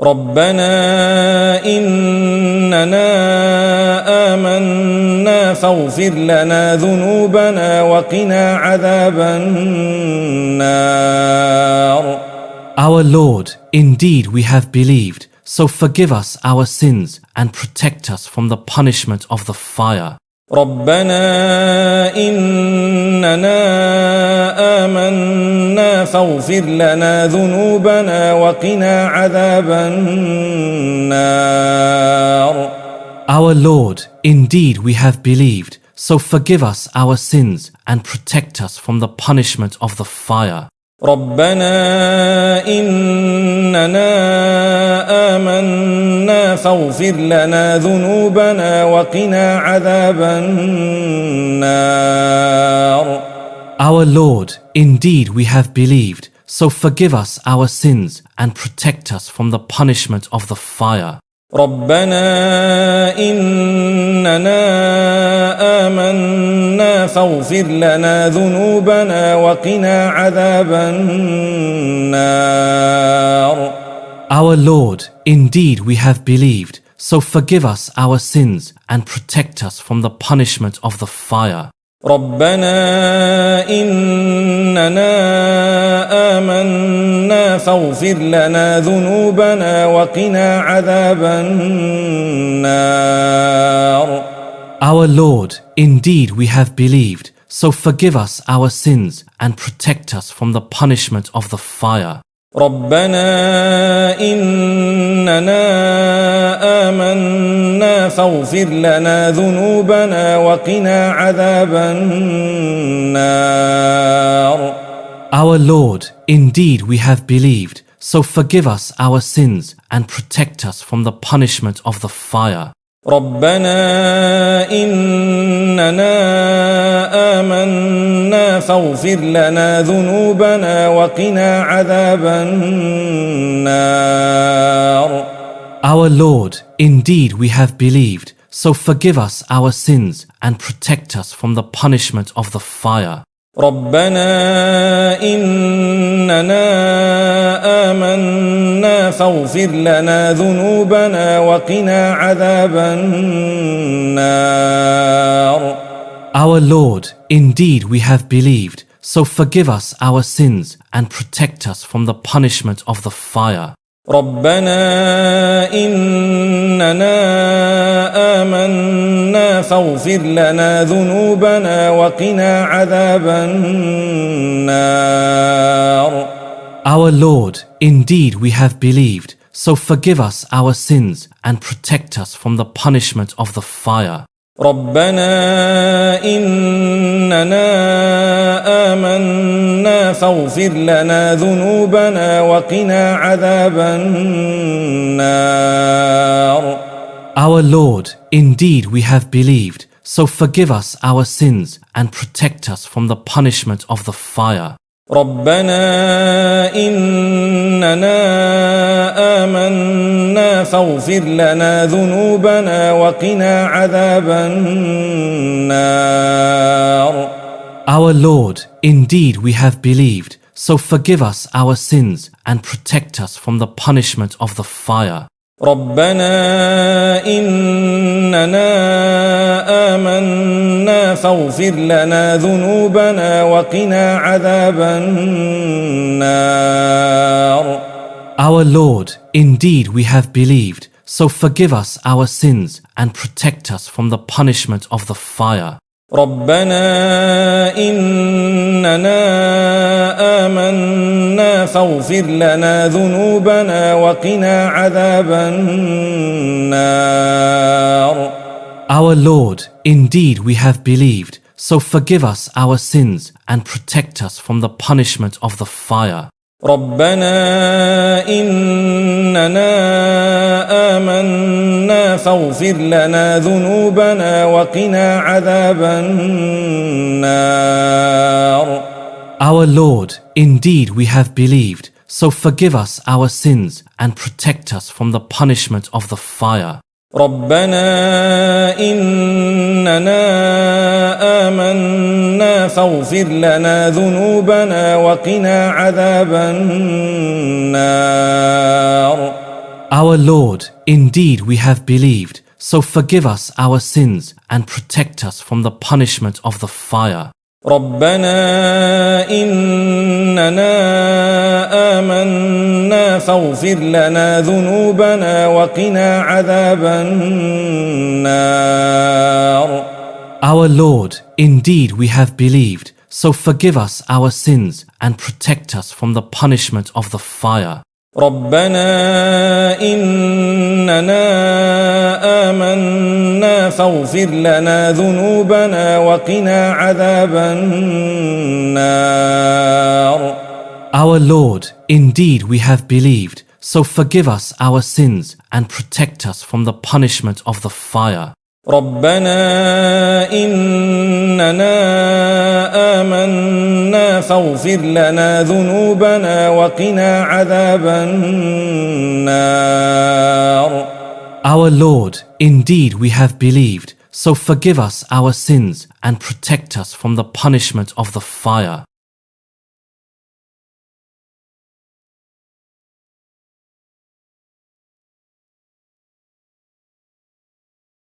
ربنا إننا آمنا فاغفر لنا ذنوبنا وقنا عذاب النار. Our Lord, indeed we have believed, so forgive us our sins and protect us from the punishment of the fire. ربنا إننا آمنا فاغفر لنا ذنوبنا وقنا عذاب النار. Our Lord, indeed we have believed, so forgive us our sins and protect us from the punishment of the fire. ربنا إننا آمنا فاغفر لنا ذنوبنا وقنا عذاب النار. Our Lord, indeed we have believed, so forgive us our sins and protect us from the punishment of the fire. ربنا إننا آمنا فاغفر لنا ذنوبنا وقنا عذاب النار. Our Lord, indeed we have believed, so forgive us our sins and protect us from the punishment of the fire. ربنا إننا آمنا فاغفر لنا ذنوبنا وقنا عذاب النار. Our Lord, indeed we have believed, so forgive us our sins and protect us from the punishment of the fire. ربنا إننا آمنا فاغفر لنا ذنوبنا وقنا عذاب النار. Our Lord, indeed we have believed, so forgive us our sins and protect us from the punishment of the fire. ربنا إننا آمنا فاغفر لنا ذنوبنا وقنا عذاب النار. Our Lord, indeed we have believed, so forgive us our sins and protect us from the punishment of the fire. ربنا إننا آمنا فاغفر لنا ذنوبنا وقنا عذاب النار. Our Lord, indeed we have believed, so forgive us our sins and protect us from the punishment of the fire. ربنا إننا آمنا فاغفر لنا ذنوبنا وقنا عذاب النار. Our Lord, indeed we have believed, so forgive us our sins and protect us from the punishment of the fire. ربنا إننا آمنا فاغفر لنا ذنوبنا وقنا عذاب النار. Our Lord, indeed we have believed, so forgive us our sins and protect us from the punishment of the fire. ربنا إننا آمنا فاغفر لنا ذنوبنا وقنا عذاب النار. Our Lord, indeed we have believed, so forgive us our sins and protect us from the punishment of the fire. ربنا إننا آمنا فاغفر لنا ذنوبنا وقنا عذاب النار. Our Lord, indeed we have believed, so forgive us our sins and protect us from the punishment of the fire. ربنا إننا آمنا فاغفر لنا ذنوبنا وقنا عذاب النار. Our Lord, indeed we have believed, so forgive us our sins and protect us from the punishment of the fire. ربنا إننا آمنا فاغفر لنا ذنوبنا وقنا عذاب النار. Our Lord, indeed we have believed, so forgive us our sins and protect us from the punishment of the fire. ربنا إننا آمنا فاغفر لنا ذنوبنا وقنا عذاب النار. Our Lord, indeed we have believed, so forgive us our sins and protect us from the punishment of the fire. ربنا إننا آمنا فاغفر لنا ذنوبنا وقنا عذاب النار. Our Lord, indeed we have believed, so forgive us our sins and protect us from the punishment of the fire. ربنا إننا آمنا فاغفر لنا ذنوبنا وقنا عذاب النار. Our Lord, indeed we have believed, so forgive us our sins and protect us from the punishment of the fire. ربنا إننا آمنا فاغفر لنا ذنوبنا وقنا عذاب النار. Our Lord, indeed we have believed, so forgive us our sins and protect us from the punishment of the fire.